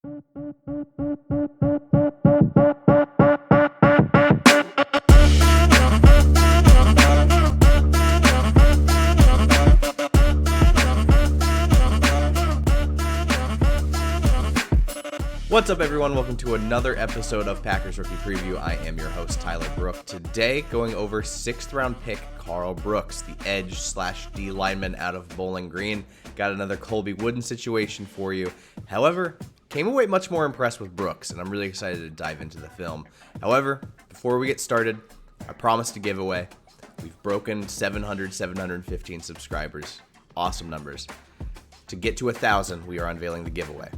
What's up, everyone? Welcome to another episode of Packers Rookie Preview. I am your host, Tyler Brook. Today, going over 6th-round pick Karl Brooks, the edge/D lineman out of Bowling Green. Got another Colby Wooden situation for you. However, came away much more impressed with Brooks, and I'm really excited to dive into the film. However, before we get started, I promised a giveaway. We've broken 715 subscribers. Awesome numbers. To get to 1,000, we are unveiling the giveaway.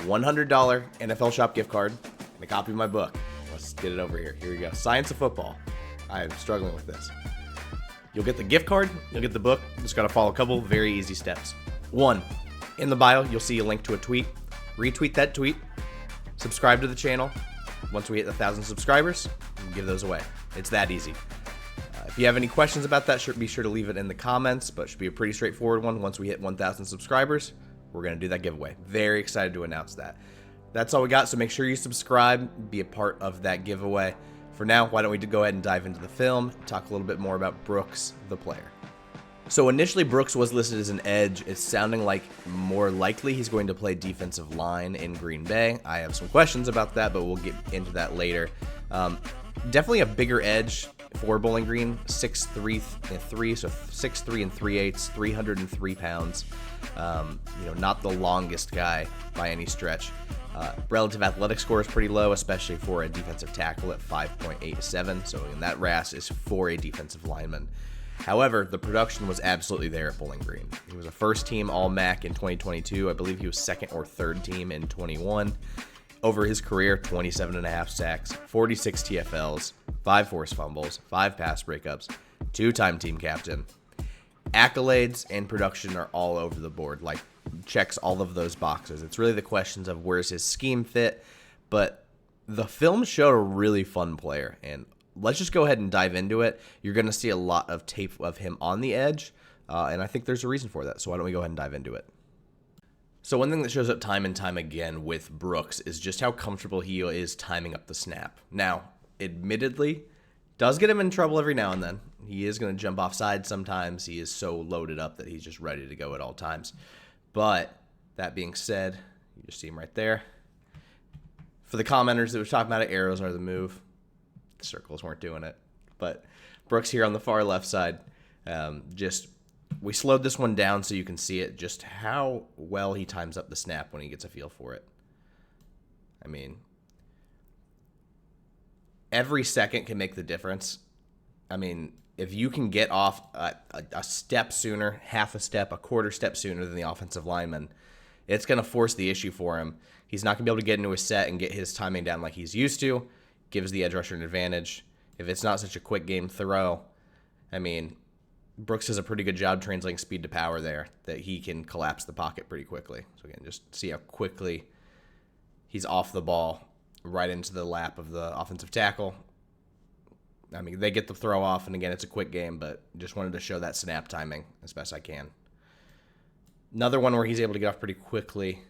$100 NFL Shop gift card and a copy of my book. Let's get it over here. Here we go. Science of Football. I am struggling with this. You'll get the gift card. You'll get the book. Just got to follow a couple very easy steps. 1, in the bio, you'll see a link to a tweet. Retweet that tweet. Subscribe to the channel. Once we hit 1,000 subscribers, we'll give those away. It's that easy. If you have any questions about that, be sure to leave it in the comments, but it should be a pretty straightforward one. Once we hit 1,000 subscribers, we're going to do that giveaway. Very excited to announce that. That's all we got, so make sure you subscribe, be a part of that giveaway. For now, why don't we go ahead and dive into the film, talk a little bit more about Brooks, the player. So initially, Brooks was listed as an edge. It's sounding like more likely he's going to play defensive line in Green Bay. I have some questions about that, but we'll get into that later. Definitely a bigger edge for Bowling Green, 6'3", so 6'3 and 3/8, 303 pounds. Not the longest guy by any stretch. Relative athletic score is pretty low, especially for a defensive tackle at 5.87. So that RAS is for a defensive lineman. However, the production was absolutely there at Bowling Green. He was a first-team All-MAC in 2022. I believe he was second or third team in 21. Over his career, 27.5 sacks, 46 TFLs, 5 forced fumbles, 5 pass breakups, 2-time team captain. Accolades and production are all over the board, like checks all of those boxes. It's really the questions of where's his scheme fit, but the film showed a really fun player, and let's just go ahead and dive into it. You're going to see a lot of tape of him on the edge, and I think there's a reason for that, so why don't we go ahead and dive into it. So one thing that shows up time and time again with Brooks is just how comfortable he is timing up the snap. Now, admittedly, does get him in trouble every now and then. He is going to jump offside sometimes. He is so loaded up that he's just ready to go at all times. But that being said, you just see him right there. For the commenters that were talking about it, arrows are the move. The circles weren't doing it. But Brooks here on the far left side, we slowed this one down so you can see it, just how well he times up the snap when he gets a feel for it. I mean, every second can make the difference. I mean, if you can get off a step sooner, half a step, a quarter step sooner than the offensive lineman, it's going to force the issue for him. He's not going to be able to get into his set and get his timing down like he's used to. Gives the edge rusher an advantage. If it's not such a quick game throw, I mean, Brooks does a pretty good job translating speed to power there, that he can collapse the pocket pretty quickly. So again, just see how quickly he's off the ball, right into the lap of the offensive tackle. I mean, they get the throw off, and again, it's a quick game, but just wanted to show that snap timing as best I can. Another one where he's able to get off pretty quickly.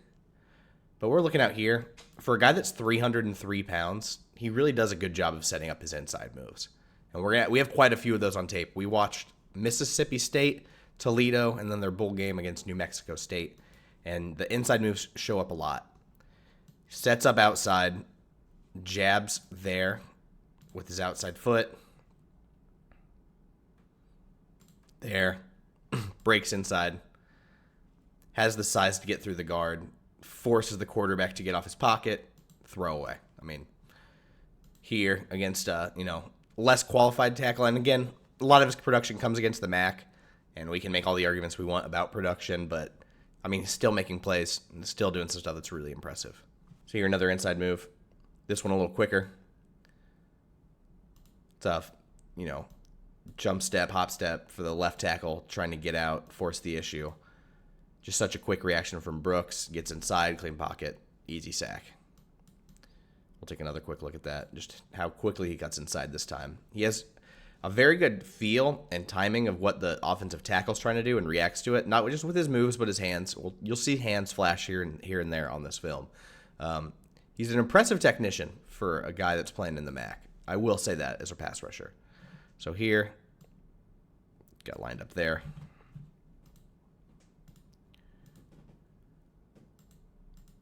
But we're looking out here. For a guy that's 303 pounds, he really does a good job of setting up his inside moves. And we have quite a few of those on tape. We watched Mississippi State, Toledo, and then their bowl game against New Mexico State. And the inside moves show up a lot. Sets up outside, jabs there with his outside foot. There. Breaks inside. Has the size to get through the guard. Forces the quarterback to get off his pocket. Throw away. I mean, here against, less qualified tackle. And again, a lot of his production comes against the MAC, and we can make all the arguments we want about production, but, I mean, he's still making plays and still doing some stuff that's really impressive. So here, another inside move. This one a little quicker. Tough, jump step, hop step for the left tackle, trying to get out, force the issue. Just such a quick reaction from Brooks. Gets inside, clean pocket, easy sack. We'll take another quick look at that, just how quickly he cuts inside this time. He has a very good feel and timing of what the offensive tackle's trying to do and reacts to it, not just with his moves, but his hands. Well, you'll see hands flash here and there on this film. He's an impressive technician for a guy that's playing in the MAC. I will say that as a pass rusher. So here, got lined up there.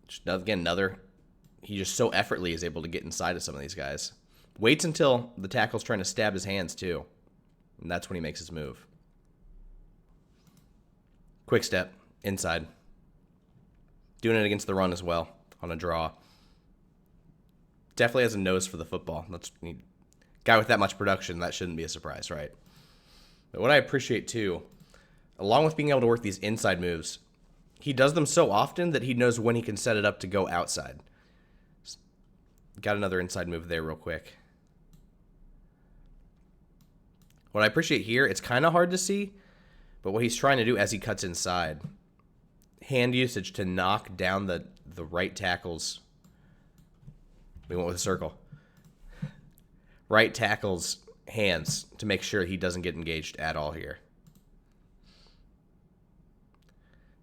Just, again, he just so effortlessly is able to get inside of some of these guys. Waits until the tackle's trying to stab his hands too, and that's when he makes his move. Quick step, inside. Doing it against the run as well, on a draw. Definitely has a nose for the football. Guy with that much production, that shouldn't be a surprise, right? But what I appreciate too, along with being able to work these inside moves, he does them so often that he knows when he can set it up to go outside. Got another inside move there real quick. What I appreciate here, it's kind of hard to see, but what he's trying to do as he cuts inside, hand usage to knock down the right tackle's, we went with a circle, right tackle's hands to make sure he doesn't get engaged at all here.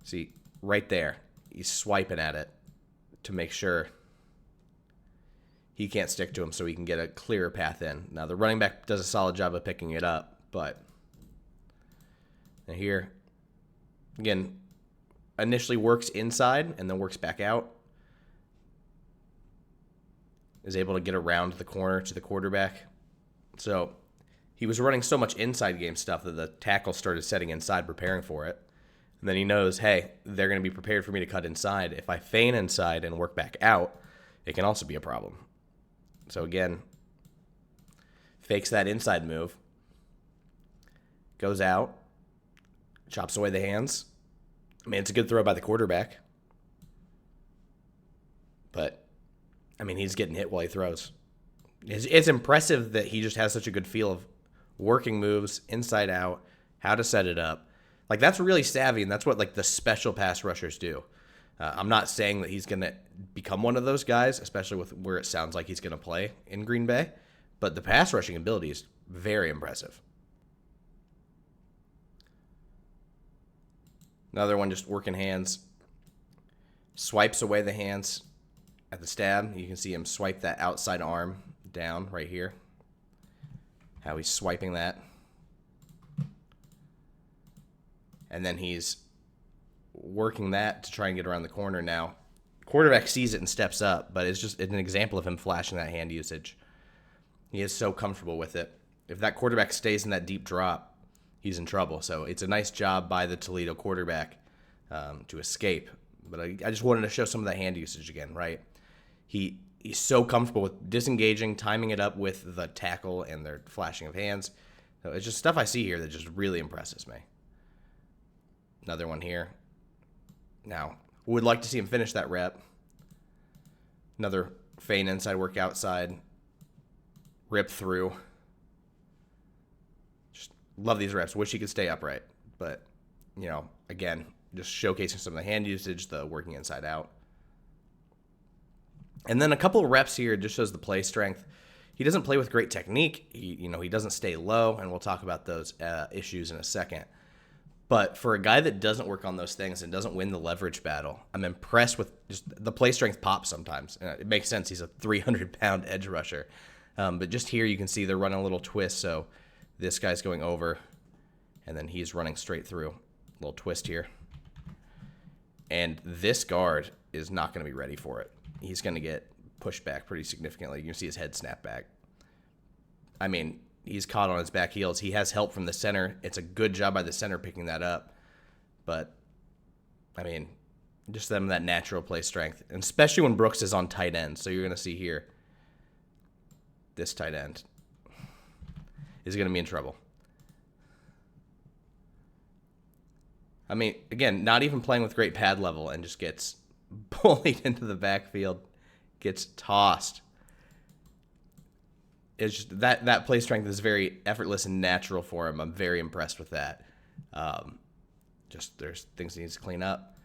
See, right there, he's swiping at it to make sure he can't stick to him so he can get a clearer path in. Now, the running back does a solid job of picking it up, but here, again, initially works inside and then works back out. Is able to get around the corner to the quarterback. So he was running so much inside game stuff that the tackle started setting inside, preparing for it. And then he knows, hey, they're going to be prepared for me to cut inside. If I feign inside and work back out, it can also be a problem. So again, fakes that inside move, goes out, chops away the hands. I mean, it's a good throw by the quarterback. But, I mean, he's getting hit while he throws. It's impressive that he just has such a good feel of working moves, inside out, how to set it up. Like, that's really savvy, and that's what, like, the special pass rushers do. I'm not saying that he's going to become one of those guys, especially with where it sounds like he's going to play in Green Bay. But the pass rushing ability is very impressive. Another one just working hands. Swipes away the hands at the stab. You can see him swipe that outside arm down right here. How he's swiping that. And then he's working that to try and get around the corner now. Quarterback sees it and steps up, but it's just an example of him flashing that hand usage. He is so comfortable with it. If that quarterback stays in that deep drop, he's in trouble. So it's a nice job by the Toledo quarterback to escape. But I just wanted to show some of that hand usage again, right? He's so comfortable with disengaging, timing it up with the tackle and their flashing of hands. So it's just stuff I see here that just really impresses me. Another one here. Now, would like to see him finish that rep. Another feign inside, work outside, rip through. Just love these reps. Wish he could stay upright. But, you know, again, just showcasing some of the hand usage, the working inside out. And then a couple of reps here just shows the play strength. He doesn't play with great technique. He doesn't stay low, and we'll talk about those issues in a second. But for a guy that doesn't work on those things and doesn't win the leverage battle, I'm impressed with just the play strength pops sometimes. It makes sense. He's a 300-pound edge rusher. But just here you can see they're running a little twist. So this guy's going over, and then he's running straight through. A little twist here. And this guard is not going to be ready for it. He's going to get pushed back pretty significantly. You can see his head snap back. I mean, he's caught on his back heels. He has help from the center. It's a good job by the center picking that up. But, I mean, just them that natural play strength. And especially when Brooks is on tight end. So you're going to see here, this tight end is going to be in trouble. I mean, again, not even playing with great pad level and just gets bullied into the backfield, gets tossed. It's just that play strength is very effortless and natural for him. I'm very impressed with that. Just there's things he needs to clean up.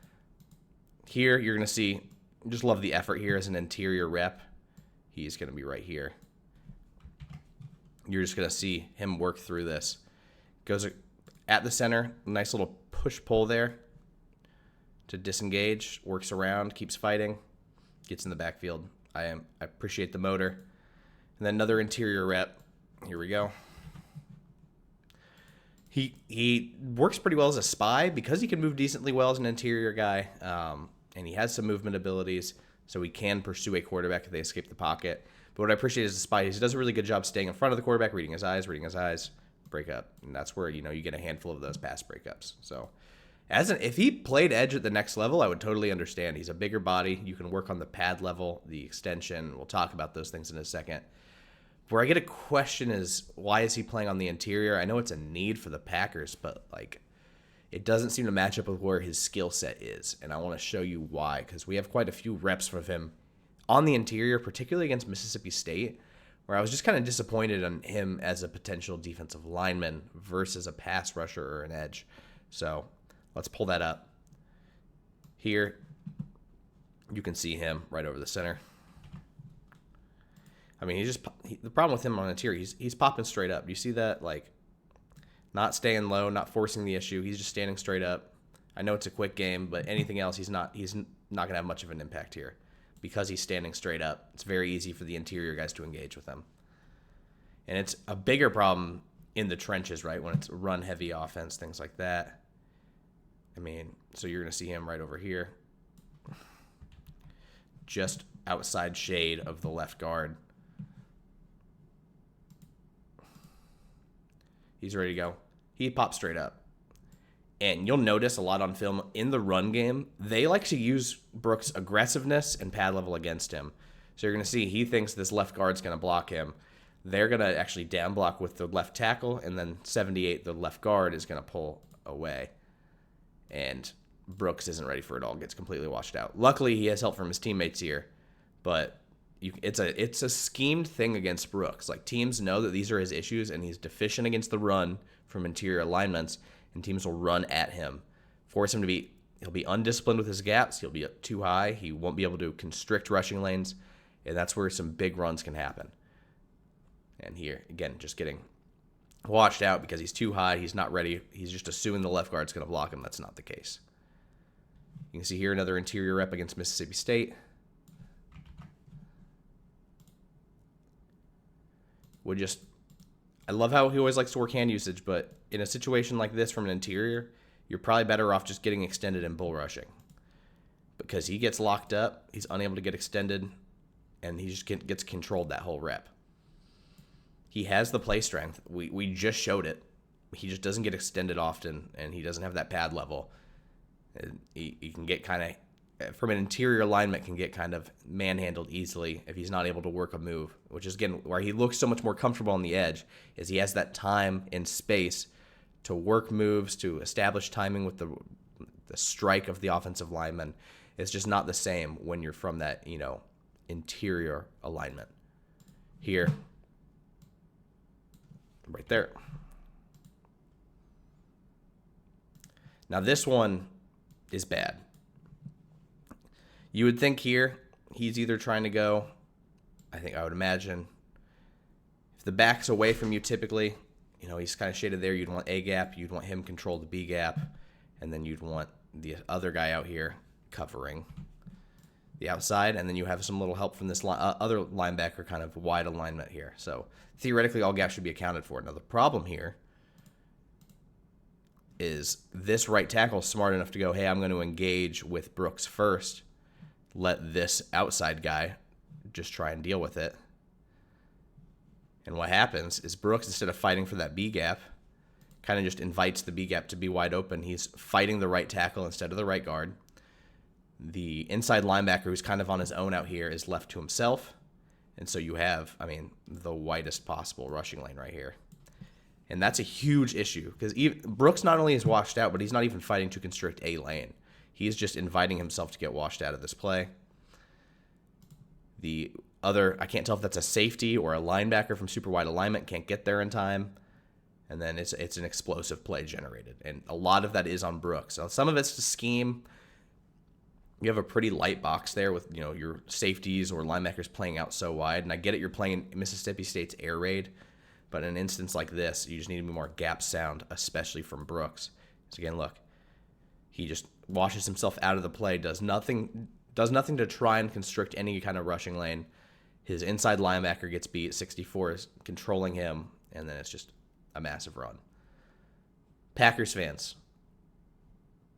Here, you're going to see, just love the effort here as an interior rep. He's going to be right here. You're just going to see him work through this. Goes at the center, nice little push-pull there to disengage, works around, keeps fighting, gets in the backfield. I appreciate the motor. And then another interior rep. Here we go. He works pretty well as a spy because he can move decently well as an interior guy, and he has some movement abilities, so he can pursue a quarterback if they escape the pocket. But what I appreciate as a spy is he does a really good job staying in front of the quarterback, reading his eyes, break up. And that's where, you get a handful of those pass breakups. So if he played edge at the next level, I would totally understand. He's a bigger body. You can work on the pad level, the extension. We'll talk about those things in a second. Where I get a question is, why is he playing on the interior? I know it's a need for the Packers, but it doesn't seem to match up with where his skill set is. And I want to show you why, because we have quite a few reps from him on the interior, particularly against Mississippi State, where I was just kind of disappointed on him as a potential defensive lineman versus a pass rusher or an edge. So let's pull that up. Here, you can see him right over the center. I mean, the problem with him on the interior, he's popping straight up. You see that? Not staying low, not forcing the issue. He's just standing straight up. I know it's a quick game, but anything else, he's not going to have much of an impact here because he's standing straight up. It's very easy for the interior guys to engage with him. And it's a bigger problem in the trenches, right, when it's run-heavy offense, things like that. I mean, so you're going to see him right over here, just outside shade of the left guard. He's ready to go. He pops straight up. And you'll notice a lot on film in the run game, they like to use Brooks' aggressiveness and pad level against him. So you're going to see he thinks this left guard's going to block him. They're going to actually down block with the left tackle, and then 78, the left guard, is going to pull away. And Brooks isn't ready for it all, gets completely washed out. Luckily, he has help from his teammates here, but it's a schemed thing against Brooks. Teams know that these are his issues, and he's deficient against the run from interior alignments, and teams will run at him, force him to he'll be undisciplined with his gaps, he'll be too high, he won't be able to constrict rushing lanes, and that's where some big runs can happen. And here, again, just getting washed out because he's too high, he's not ready, he's just assuming the left guard's going to block him. That's not the case. You can see here another interior rep against Mississippi State. I love how he always likes to work hand usage, but in a situation like this from an interior, you're probably better off just getting extended and bull rushing. Because he gets locked up, he's unable to get extended, and he just gets controlled that whole rep. He has the play strength. We just showed it. He just doesn't get extended often, and he doesn't have that pad level. He can get kind of, from an interior alignment, can get kind of manhandled easily if he's not able to work a move, which is, again, where he looks so much more comfortable on the edge, is he has that time and space to work moves, to establish timing with the strike of the offensive lineman. It's just not the same when you're from that, interior alignment. Here, right there. Now this one is bad. You would think here he's either trying to go, I would imagine, if the back's away from you typically, he's kind of shaded there, you'd want A gap, you'd want him control the B gap, and then you'd want the other guy out here covering the outside, and then you have some little help from this other linebacker kind of wide alignment here. So theoretically all gaps should be accounted for. Now the problem here is this right tackle is smart enough to go, hey, I'm going to engage with Brooks first, let this outside guy just try and deal with it. And what happens is Brooks, instead of fighting for that B gap, kind of just invites the B gap to be wide open. He's fighting the right tackle instead of the right guard. The inside linebacker, who's kind of on his own out here, is left to himself. And so you have, the widest possible rushing lane right here. And that's a huge issue because Brooks not only is washed out, but he's not even fighting to constrict a lane. He's just inviting himself to get washed out of this play. The other, I can't tell if that's a safety or a linebacker from super wide alignment, can't get there in time. And then it's an explosive play generated. And a lot of that is on Brooks. So some of it's the scheme. You have a pretty light box there with, your safeties or linebackers playing out so wide. And I get it, you're playing Mississippi State's air raid. But in an instance like this, you just need to be more gap sound, especially from Brooks. So again, look, he just washes himself out of the play, does nothing to try and constrict any kind of rushing lane. His inside linebacker gets beat. 64 is controlling him, and then it's just a massive run. Packers fans,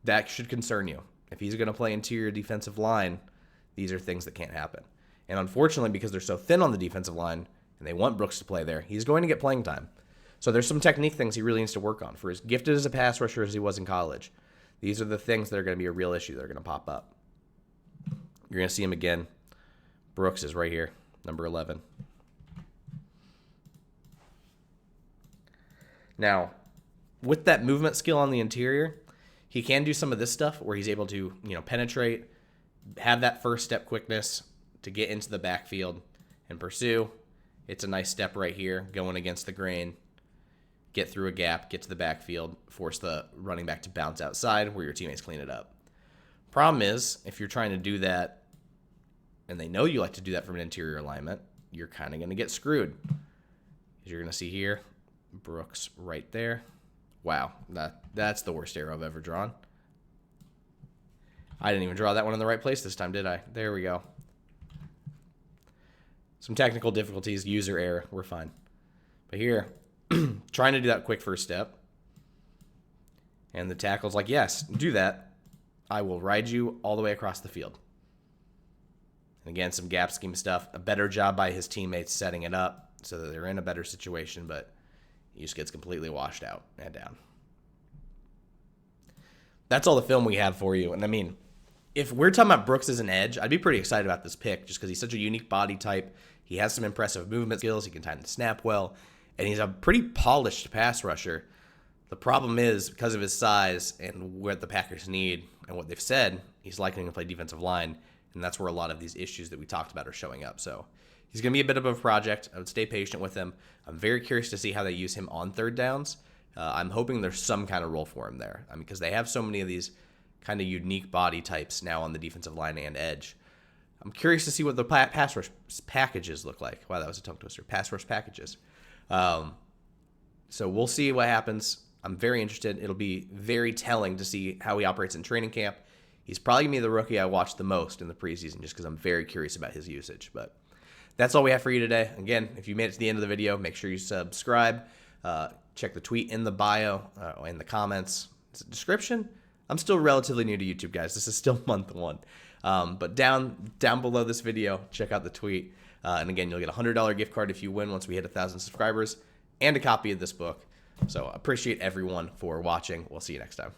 that should concern you. If he's going to play interior defensive line, these are things that can't happen. And unfortunately, because they're so thin on the defensive line, and they want Brooks to play there, he's going to get playing time. So there's some technique things he really needs to work on. For as gifted as a pass rusher as he was in college, these are the things that are going to be a real issue that are going to pop up. You're going to see him again. Brooks is right here, number 11. Now, with that movement skill on the interior, he can do some of this stuff where he's able to, penetrate, have that first step quickness to get into the backfield and pursue. It's a nice step right here, going against the grain, get through a gap, get to the backfield, force the running back to bounce outside where your teammates clean it up. Problem is, if you're trying to do that and they know you like to do that from an interior alignment, you're kind of going to get screwed. As you're going to see here, Brooks right there. Wow, that's the worst arrow I've ever drawn. I didn't even draw that one in the right place this time, did I? There we go. Some technical difficulties, user error, we're fine. But here, trying to do that quick first step. And the tackle's like, yes, do that. I will ride you all the way across the field. And again, some gap scheme stuff. A better job by his teammates setting it up so that they're in a better situation, but he just gets completely washed out and down. That's all the film we have for you. And I mean, if we're talking about Brooks as an edge, I'd be pretty excited about this pick just because he's such a unique body type. He has some impressive movement skills. He can time the snap well. And he's a pretty polished pass rusher. The problem is, because of his size and what the Packers need and what they've said, he's likely to play defensive line. And that's where a lot of these issues that we talked about are showing up. So he's going to be a bit of a project. I would stay patient with him. I'm very curious to see how they use him on third downs. I'm hoping there's some kind of role for him there. I mean, because they have so many of these kind of unique body types now on the defensive line and edge. I'm curious to see what the pass rush packages look like. Wow, that was a tongue twister. Pass rush packages. So we'll see what happens. I'm very interested. It'll be very telling to see how he operates in training camp. He's probably going to be the rookie I watched the most in the preseason just because I'm very curious about his usage. But that's all we have for you today. Again, if you made it to the end of the video, make sure you subscribe. Check the tweet in the bio, in the comments, description. I'm still relatively new to YouTube, guys. This is still month 1. But down below this video, check out the tweet. And again, you'll get a $100 gift card if you win once we hit 1,000 subscribers and a copy of this book. So appreciate everyone for watching. We'll see you next time.